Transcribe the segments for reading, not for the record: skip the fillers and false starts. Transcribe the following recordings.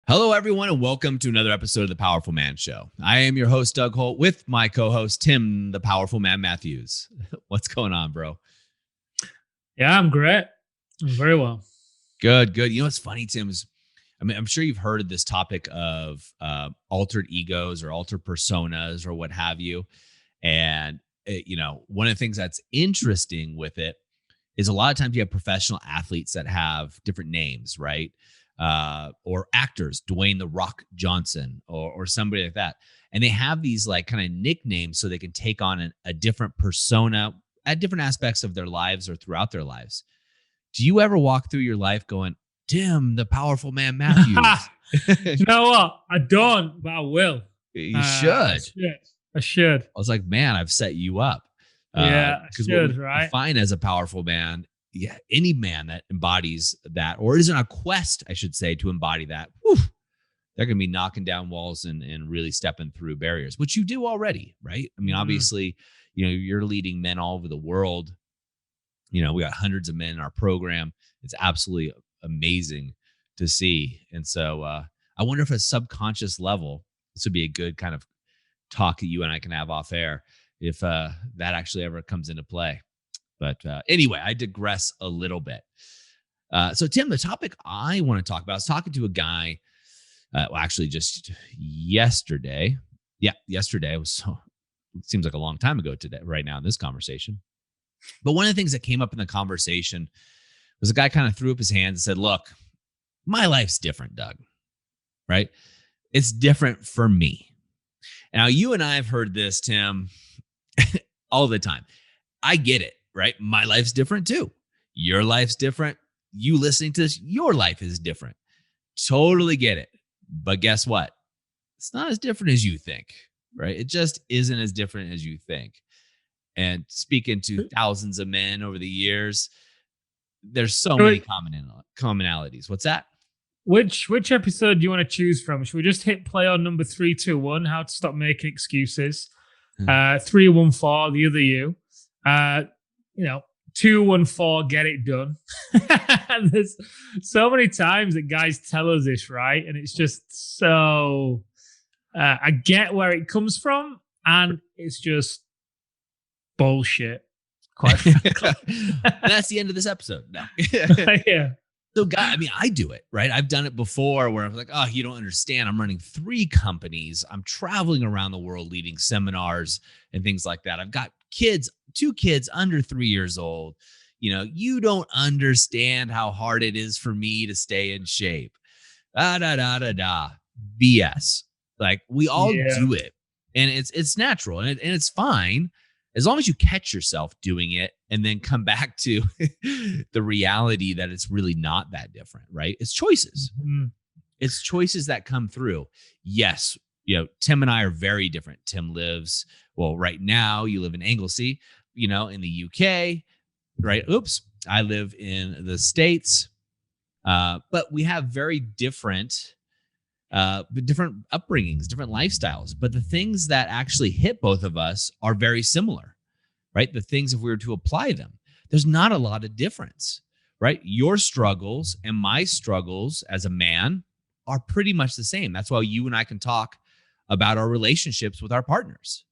Hello, everyone, and welcome to another episode of The Powerful Man Show. I am your host, Doug Holt, with my co-host, Tim, the Powerful Man Matthews. What's going on, bro? Yeah, I'm great. I'm very well. Good. You know what's funny, Tim, is I'm sure you've heard of this topic of altered egos or altered personas or what have you. And, one of the things that's interesting with it is a lot of times you have professional athletes that have different names, right? Or actors, Dwayne The Rock Johnson, or somebody like that. And they have these like kind of nicknames so they can take on a different persona at different aspects of their lives or throughout their lives. Do you ever walk through your life going, Tim, the Powerful Man Matthews? You know what? I don't, but I will. You should. I should. I was like, man, I've set you up. Yeah, I should, what right? Define as a powerful man. Yeah, any man that embodies that, or is on a quest, I should say, to embody that, they're going to be knocking down walls and really stepping through barriers, which you do already, right? I mean, obviously, you're leading men all over the world. We got hundreds of men in our program. It's absolutely amazing to see. And so I wonder if at a subconscious level, this would be a good kind of talk that you and I can have off air if that actually ever comes into play. But anyway, I digress a little bit. So, Tim, the topic I want to talk about, I was talking to a guy, actually just yesterday. Yeah, yesterday. It seems like a long time ago today, right now in this conversation. But one of the things that came up in the conversation was a guy kind of threw up his hands and said, look, my life's different, Doug, right? It's different for me. Now, you and I have heard this, Tim, all the time. I get it. Right? My life's different too. Your life's different. You listening to this, your life is different. Totally get it. But guess what? It's not as different as you think, right? It just isn't as different as you think. And speaking to thousands of men over the years, there's so many commonalities. What's that? Which episode do you want to choose from? Should we just hit play on number 321, how to stop making excuses? 314, the other you. 214, get it done. And there's so many times that guys tell us this, right? And it's just so, I get where it comes from, and it's just bullshit. Quite frankly. That's the end of this episode. No. Yeah. So, guy, I mean, I do it, right? I've done it before where I'm like, oh, you don't understand. I'm running 3 companies. I'm traveling around the world leading seminars and things like that. I've got 2 kids under 3 years old. You don't understand how hard it is for me to stay in shape. BS. Like, we all do it. And it's natural and it's fine. As long as you catch yourself doing it and then come back to the reality that it's really not that different, right? It's choices. Mm-hmm. It's choices that come through. Yes, Tim and I are very different. Tim lives, right now you live in Anglesey, in the UK, right? I live in the States. But we have very different upbringings, different lifestyles. But the things that actually hit both of us are very similar, right? The things, if we were to apply them, there's not a lot of difference, right? Your struggles and my struggles as a man are pretty much the same. That's why you and I can talk about our relationships with our partners,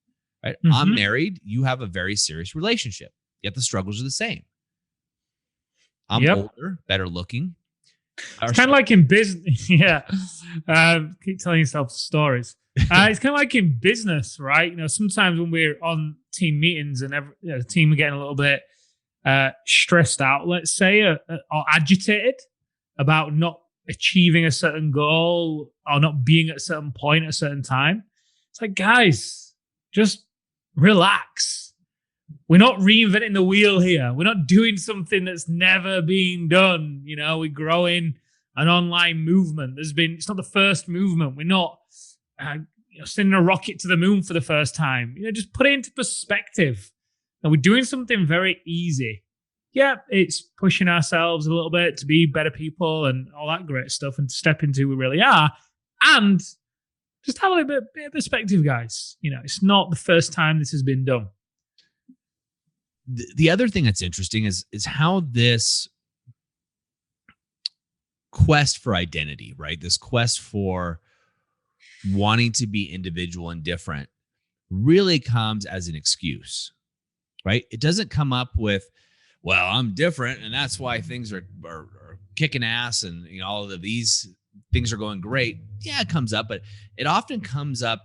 right? Mm-hmm. I'm married. You have a very serious relationship, yet the struggles are the same. I'm older, better looking. It's kind of like in business. Yeah. Keep telling yourself stories. It's kind of like in business, right? Sometimes when we're on team meetings and the team are getting a little bit stressed out, let's say, or agitated about not achieving a certain goal or not being at a certain point at a certain time. It's like, guys, just relax. We're not reinventing the wheel here. We're not doing something that's never been done. We're growing an online movement. It's not the first movement. We're not sending a rocket to the moon for the first time. Just put it into perspective. And we're doing something very easy. Yeah, it's pushing ourselves a little bit to be better people and all that great stuff and to step into who we really are. And just have a bit of perspective, guys. It's not the first time this has been done. The other thing that's interesting is how this quest for identity, right? This quest for wanting to be individual and different really comes as an excuse, right? It doesn't come up with, well, I'm different and that's why things are kicking ass and all of these things are going great. Yeah, it comes up, but it often comes up,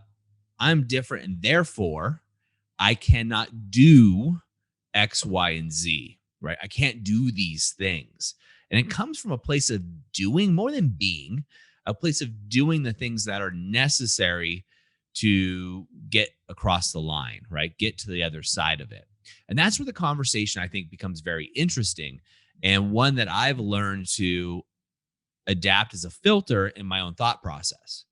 I'm different and therefore I cannot do X, Y, and Z, right? I can't do these things. And it comes from a place of doing more than being, a place of doing the things that are necessary to get across the line, right? Get to the other side of it. And that's where the conversation, I think, becomes very interesting and one that I've learned to adapt as a filter in my own thought process.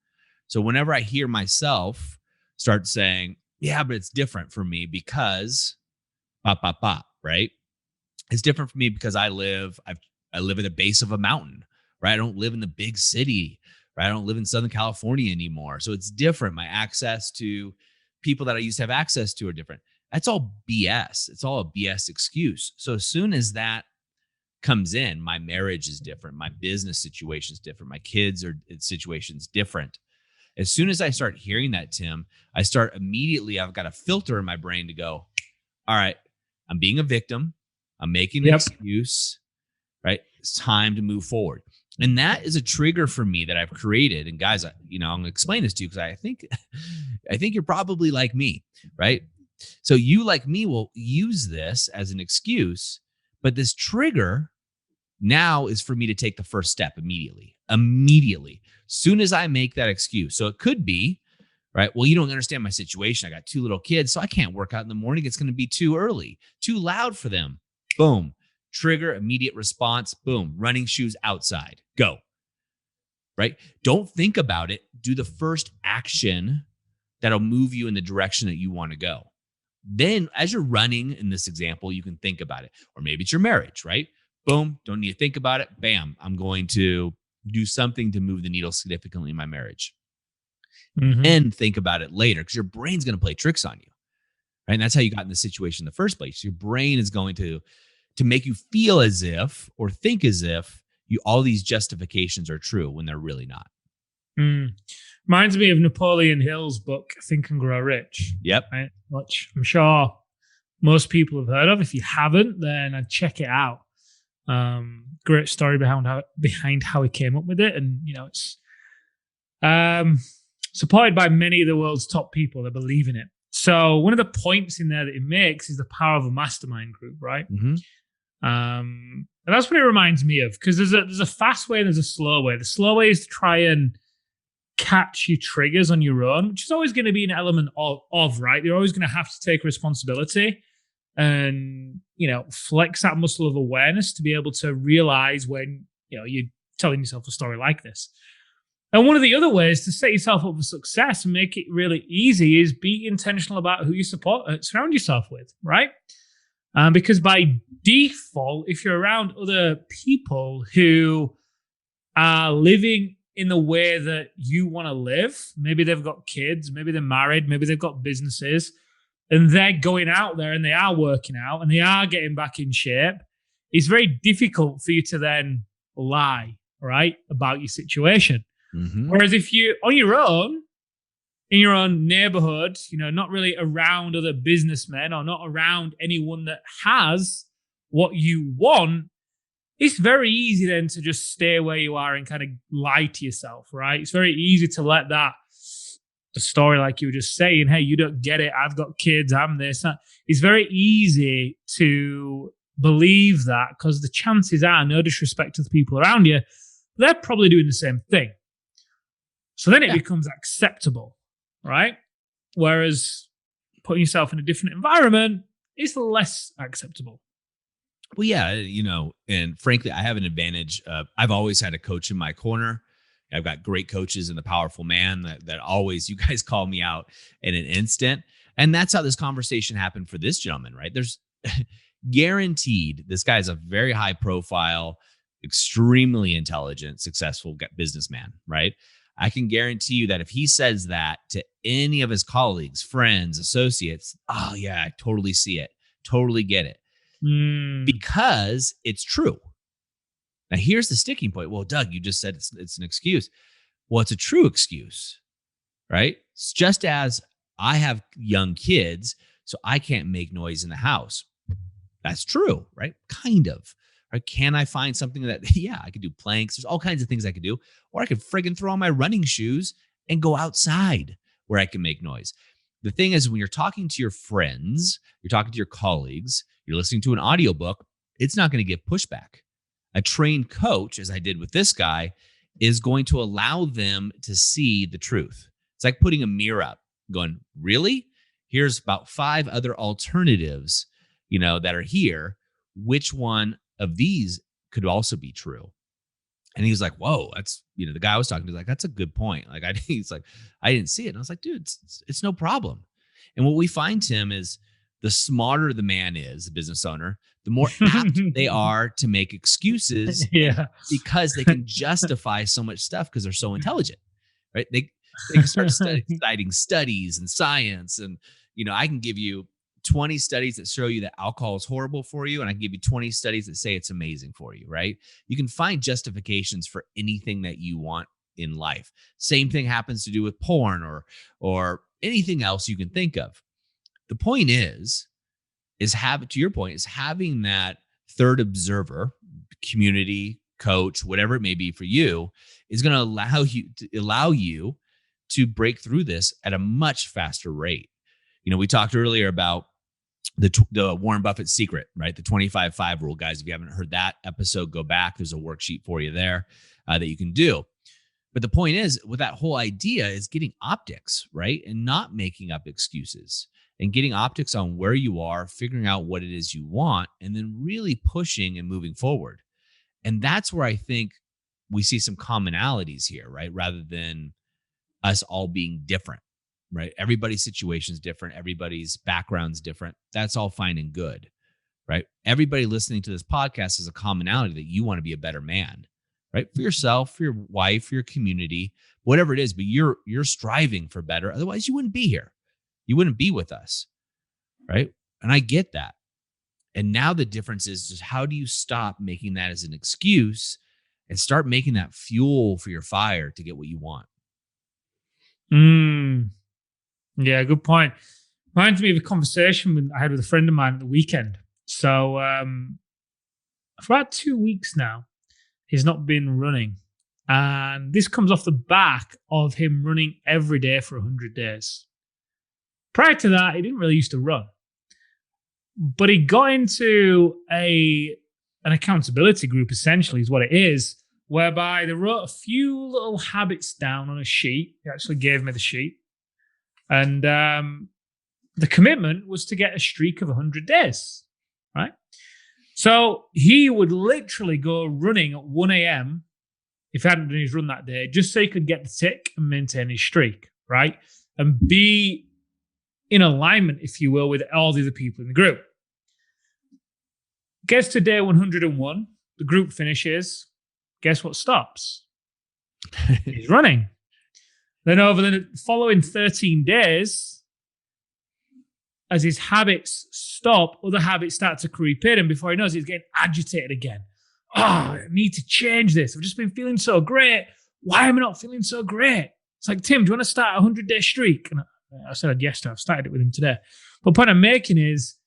So whenever I hear myself start saying, yeah, but it's different for me because right? It's different for me because I live at the base of a mountain, right? I don't live in the big city, right? I don't live in Southern California anymore. So it's different. My access to people that I used to have access to are different. That's all BS. It's all a BS excuse. So as soon as that comes in, my marriage is different. My business situation is different. My kids are situation's different. As soon as I start hearing that, Tim, I start immediately, I've got a filter in my brain to go, all right, I'm being a victim. I'm making an excuse, right? It's time to move forward. And that is a trigger for me that I've created. And guys, I'm going to explain this to you because I think you're probably like me, right? So you, like me, will use this as an excuse, but this trigger now is for me to take the first step immediately. Soon as I make that excuse. So it could be, right? Well, you don't understand my situation. I got 2 little kids, so I can't work out in the morning. It's going to be too early, too loud for them. Boom. Trigger, immediate response. Boom. Running shoes outside. Go. Right? Don't think about it. Do the first action that'll move you in the direction that you want to go. Then as you're running in this example, you can think about it. Or maybe it's your marriage, right? Boom. Don't need to think about it. Bam. I'm going to do something to move the needle significantly in my marriage. Mm-hmm. And think about it later because your brain's going to play tricks on you. Right? And that's how you got in the situation in the first place. Your brain is going to make you feel as if or think as if all these justifications are true when they're really not. Reminds me of Napoleon Hill's book, Think and Grow Rich. Yep. Right? Which I'm sure most people have heard of. If you haven't, then I'd check it out. Great story behind how he came up with it. And, it's supported by many of the world's top people that believe in it. So one of the points in there that it makes is the power of a mastermind group, right? Mm-hmm. And that's what it reminds me of, because there's a fast way and there's a slow way. The slow way is to try and catch your triggers on your own, which is always going to be an element of right? You're always going to have to take responsibility and, flex that muscle of awareness to be able to realize when, you're telling yourself a story like this. And one of the other ways to set yourself up for success and make it really easy is be intentional about who you surround yourself with, right? Because by default, if you're around other people who are living in the way that you want to live, maybe they've got kids, maybe they're married, maybe they've got businesses, and they're going out there and they are working out and they are getting back in shape, it's very difficult for you to then lie, right, about your situation. Mm-hmm. Whereas if you're on your own, in your own neighborhood, not really around other businessmen or not around anyone that has what you want, it's very easy then to just stay where you are and kind of lie to yourself, right? It's very easy to let the story like you were just saying, hey, you don't get it, I've got kids, I'm this. It's very easy to believe that because the chances are, no disrespect to the people around you, they're probably doing the same thing. So then it becomes acceptable, right? Whereas putting yourself in a different environment is less acceptable. Well, yeah, and frankly, I have an advantage. I've always had a coach in my corner. I've got great coaches in the Powerful Man that always, you guys call me out in an instant. And that's how this conversation happened for this gentleman, right? There's guaranteed, this guy's a very high profile, extremely intelligent, successful businessman, right? I can guarantee you that if he says that to any of his colleagues, friends, associates, oh yeah, I totally see it. Totally get it. Because it's true. Now, here's the sticking point. Well, Doug, you just said it's an excuse. Well, it's a true excuse, right? It's just as I have young kids, so I can't make noise in the house. That's true, right? Kind of. Right? Can I find something that, yeah, I could do planks. There's all kinds of things I could do. Or I could friggin' throw on my running shoes and go outside where I can make noise. The thing is, when you're talking to your friends, you're talking to your colleagues, you're listening to an audiobook, it's not going to get pushback. A trained coach, as I did with this guy, is going to allow them to see the truth. It's like putting a mirror up, going, really? Here's about 5 other alternatives, that are here. Which one of these could also be true? And he was like, whoa, that's, the guy I was talking to, like, that's a good point. Like, he's like, I didn't see it. And I was like, dude, it's no problem. And what we find, Tim, is the smarter the man is, the business owner, the more apt they are to make excuses because they can justify so much stuff because they're so intelligent, right? They can start citing studies and science. And, I can give you 20 studies that show you that alcohol is horrible for you, and I can give you 20 studies that say it's amazing for you, right? You can find justifications for anything that you want in life. Same thing happens to do with porn or anything else you can think of. The point is to your point, is having that third observer, community, coach, whatever it may be for you, is going to allow you to break through this at a much faster rate. We talked earlier about the Warren Buffett secret, right? The 25-5 rule, guys. If you haven't heard that episode, go back. There's a worksheet for you there that you can do. But the point is, with that whole idea is getting optics, right? And not making up excuses and getting optics on where you are, figuring out what it is you want, and then really pushing and moving forward. And that's where I think we see some commonalities here, right? Rather than us all being different. Right? Everybody's situation is different. Everybody's background's different. That's all fine and good, right? Everybody listening to this podcast has a commonality that you want to be a better man, right? For yourself, for your wife, for your community, whatever it is, but you're striving for better. Otherwise, you wouldn't be here. You wouldn't be with us, right? And I get that. And now the difference is just how do you stop making that as an excuse and start making that fuel for your fire to get what you want? Yeah, good point. Reminds me of a conversation I had with a friend of mine at the weekend. So for about 2 weeks now, he's not been running. And this comes off the back of him running every day for 100 days. Prior to that, he didn't really used to run. But he got into an accountability group, essentially, is what it is, whereby they wrote a few little habits down on a sheet. He actually gave me the sheet. And the commitment was to get a streak of 100 days, right? So he would literally go running at 1 a.m. if he hadn't done his run that day, just so he could get the tick and maintain his streak, right? And be in alignment, if you will, with all the other people in the group. Gets to day 101, the group finishes. Guess what stops? He's running. Then over the following 13 days, as his habits stop, other habits start to creep in. And before he knows it, he's getting agitated again. Oh, I need to change this. I've just been feeling so great. Why am I not feeling so great? It's like, Tim, do you want to start a 100-day streak? And I said, yes, I've started it with him today. But the point I'm making is,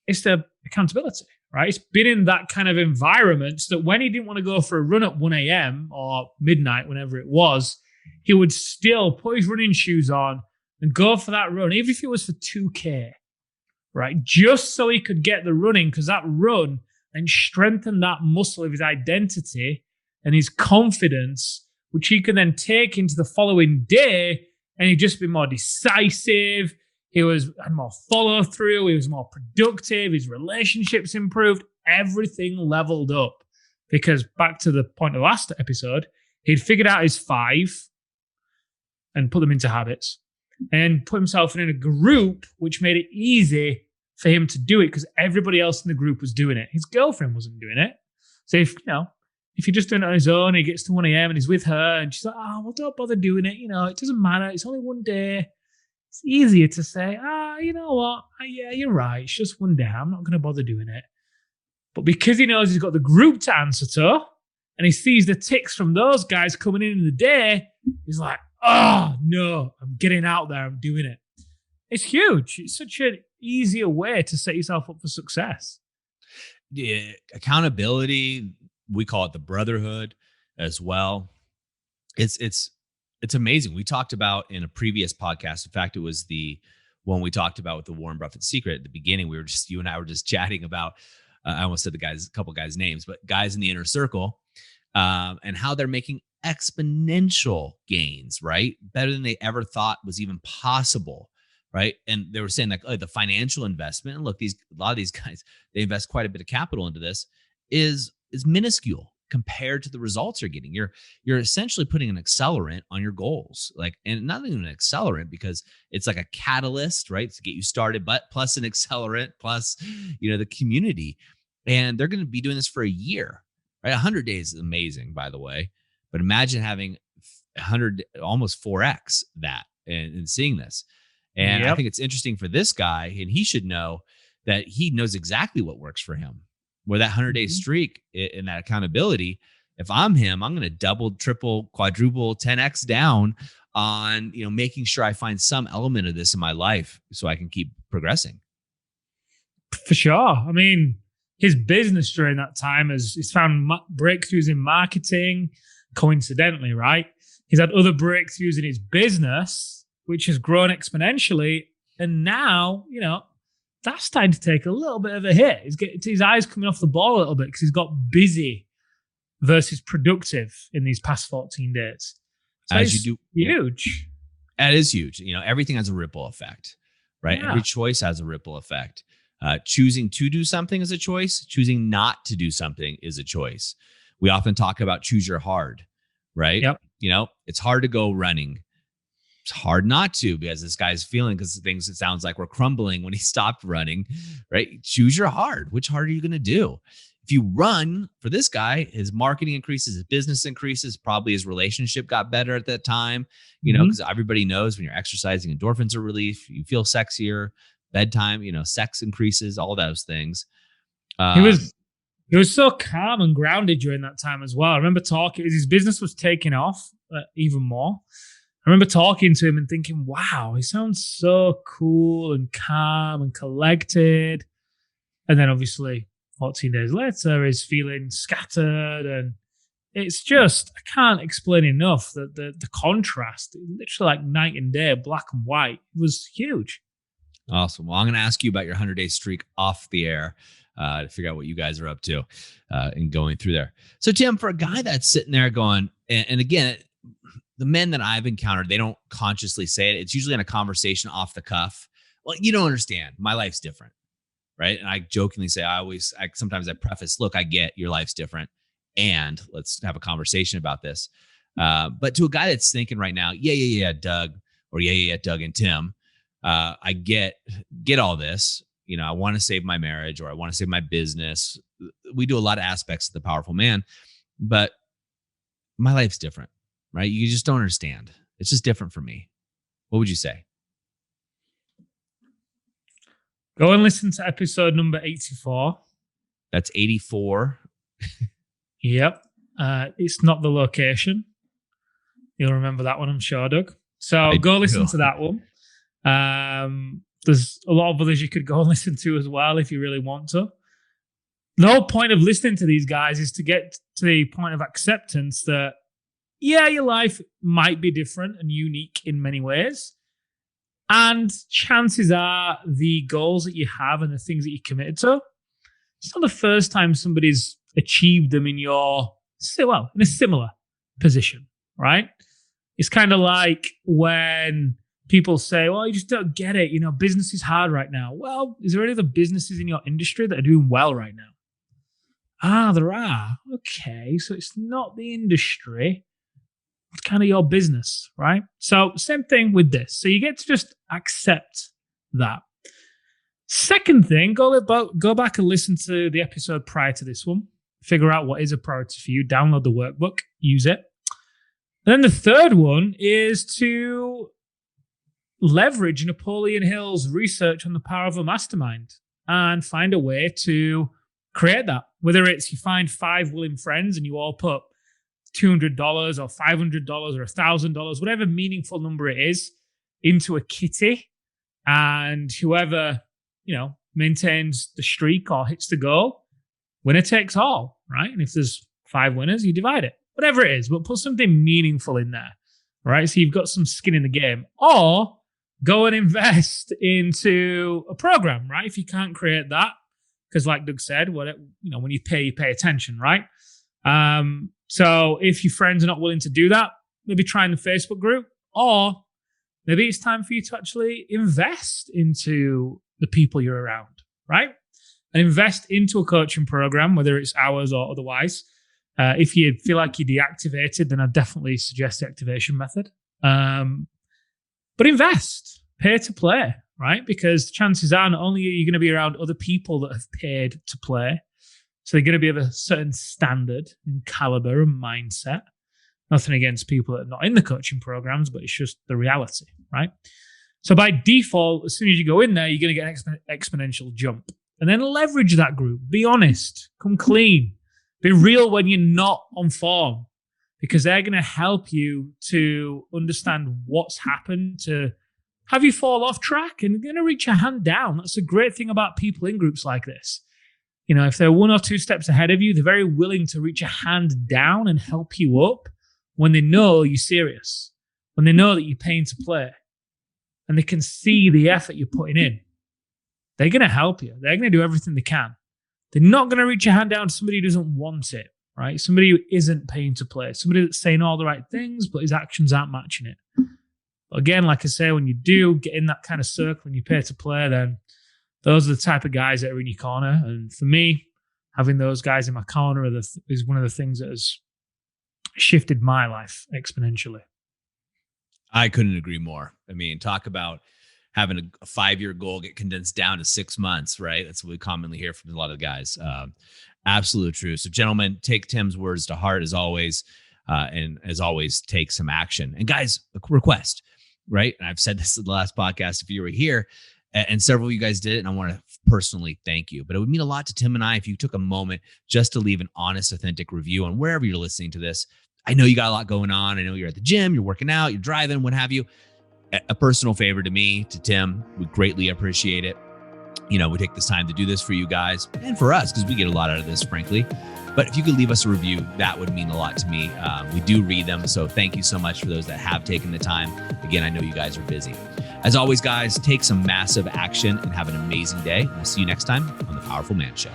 it's the accountability, right? It's been in that kind of environment so that when he didn't want to go for a run at 1 a.m. or midnight, whenever it was, he would still put his running shoes on and go for that run, even if it was for 2K, right? Just so he could get the running, because that run then strengthened that muscle of his identity and his confidence, which he could then take into the following day, and he'd just be more decisive. He had more follow through. He was more productive. His relationships improved. Everything leveled up, because back to the point of the last episode, he'd figured out his 5 and put them into habits, and put himself in a group which made it easy for him to do it because everybody else in the group was doing it. His girlfriend wasn't doing it. So if you're just doing it on his own, he gets to 1 a.m. and he's with her and she's like, oh, well, don't bother doing it. It doesn't matter. It's only one day. It's easier to say, you know what? Yeah, you're right. It's just one day. I'm not going to bother doing it. But because he knows he's got the group to answer to, and he sees the ticks from those guys coming in the day, he's like, oh, no, I'm getting out there. I'm doing it. It's huge. It's such an easier way to set yourself up for success. Yeah, accountability, we call it the brotherhood as well. It's amazing. We talked about in a previous podcast. In fact, it was the one we talked about with the Warren Buffett secret at the beginning. You and I were just chatting about, I almost said a couple guys' names, but guys in the inner circle, and how they're making exponential gains, right? Better than they ever thought was even possible, right? And they were saying like, oh, the financial investment. And look, a lot of these guys, they invest quite a bit of capital into this, is minuscule compared to the results you're getting. You're essentially putting an accelerant on your goals, like, and not even an accelerant because it's like a catalyst, right, to get you started, but plus an accelerant, plus the community. And they're going to be doing this for a year, right? 100 days is amazing, by the way. But imagine having 100, almost 4x that, and seeing this. And I think it's interesting for this guy, and he should know that he knows exactly what works for him. Where that 100-day streak and that accountability, if I'm him, I'm going to double, triple, quadruple, 10x down on, making sure I find some element of this in my life so I can keep progressing. For sure. I mean, his business during that time he's found breakthroughs in marketing, coincidentally, right? He's had other breakthroughs in his business, which has grown exponentially. And now, that's starting to take a little bit of a hit. He's getting his eyes coming off the ball a little bit because he's got busy versus productive in these past 14 days. So as you do, huge. That is huge. Everything has a ripple effect, right? Yeah. Every choice has a ripple effect. Choosing to do something is a choice. Choosing not to do something is a choice. We often talk about choose your hard, right? Yep. It's hard to go running. It's hard not to, because this guy's feeling, because it sounds like we're crumbling when he stopped running, right? Choose your hard. Which hard are you going to do? If you run, for this guy, his marketing increases, his business increases, probably his relationship got better at that time, because everybody knows when you're exercising, endorphins are released, you feel sexier, bedtime, sex increases, all those things. He was so calm and grounded during that time as well. I remember talking, his business was taking off even more. I remember talking to him and thinking, wow, he sounds so cool and calm and collected. And then obviously 14 days later, he's feeling scattered. And it's just, I can't explain enough that the contrast, literally like night and day, black and white, was huge. Awesome. Well, I'm going to ask you about your 100-day streak off the air to figure out what you guys are up to and going through there. So, Tim, for a guy that's sitting there going, and again, the men that I've encountered, they don't consciously say it. It's usually in a conversation off the cuff. Well, you don't understand. My life's different, right? And I jokingly say, sometimes I preface, look, I get your life's different, and let's have a conversation about this. But to a guy that's thinking right now, yeah, Doug, or yeah, Doug and Tim, I get all this. I want to save my marriage, or I want to save my business. We do a lot of aspects of the powerful man, but my life's different. Right? You just don't understand. It's just different for me. What would you say? Go and listen to episode number 84. That's 84. Yep. It's not the location. You'll remember that one, I'm sure, Doug. So go listen to that one. There's a lot of others you could go and listen to as well if you really want to. The whole point of listening to these guys is to get to the point of acceptance that, yeah, your life might be different and unique in many ways. And chances are the goals that you have and the things that you're committed to, it's not the first time somebody's achieved them in a similar position, right? It's kind of like when people say, well, you just don't get it. Business is hard right now. Well, is there any other businesses in your industry that are doing well right now? There are. Okay, so it's not the industry. It's kind of your business, right? So same thing with this. So you get to just accept that. Second thing, go back and listen to the episode prior to this one. Figure out what is a priority for you. Download the workbook. Use it. And then the third one is to leverage Napoleon Hill's research on the power of a mastermind and find a way to create that. Whether it's you find 5 willing friends and you all put $200 or $500 or $1,000, whatever meaningful number it is, into a kitty, and whoever, maintains the streak or hits the goal, winner takes all, right? And if there's 5 winners, you divide it. Whatever it is, but put something meaningful in there, right? So you've got some skin in the game. Or go and invest into a program, right? If you can't create that, because like Doug said, when you pay attention, right? So if your friends are not willing to do that, maybe try in the Facebook group, or maybe it's time for you to actually invest into the people you're around, right? And invest into a coaching program, whether it's ours or otherwise. If you feel like you're deactivated, then I'd definitely suggest the activation method. But invest, pay to play, right? Because chances are not only are you going to be around other people that have paid to play, so they're going to be of a certain standard and caliber and mindset. Nothing against people that are not in the coaching programs, but it's just the reality, right? So by default, as soon as you go in there, you're going to get an exponential jump. And then leverage that group. Be honest. Come clean. Be real when you're not on form, because they're going to help you to understand what's happened to have you fall off track, and they're going to reach a hand down. That's a great thing about people in groups like this. If they're 1 or 2 steps ahead of you, they're very willing to reach a hand down and help you up when they know you're serious, when they know that you're paying to play, and they can see the effort you're putting in. They're going to help you. They're going to do everything they can. They're not going to reach a hand down to somebody who doesn't want it, right? Somebody who isn't paying to play, somebody that's saying all the right things, but his actions aren't matching it. But again, like I say, when you do get in that kind of circle and you pay to play, then those are the type of guys that are in your corner. And for me, having those guys in my corner is one of the things that has shifted my life exponentially. I couldn't agree more. I mean, talk about having a 5-year goal get condensed down to 6 months, right? That's what we commonly hear from a lot of guys. Absolute truth. So gentlemen, take Tim's words to heart as always. And as always, take some action. And guys, a request, right? And I've said this in the last podcast, if you were here, and several of you guys did it, and I want to personally thank you. But it would mean a lot to Tim and I if you took a moment just to leave an honest, authentic review on wherever you're listening to this. I know you got a lot going on. I know you're at the gym, you're working out, you're driving, what have you. A personal favor to me, to Tim, we greatly appreciate it. We take this time to do this for you guys and for us, because we get a lot out of this, frankly. But if you could leave us a review, that would mean a lot to me. We do read them. So thank you so much for those that have taken the time. Again, I know you guys are busy. As always, guys, take some massive action and have an amazing day. We'll see you next time on The Powerful Man Show.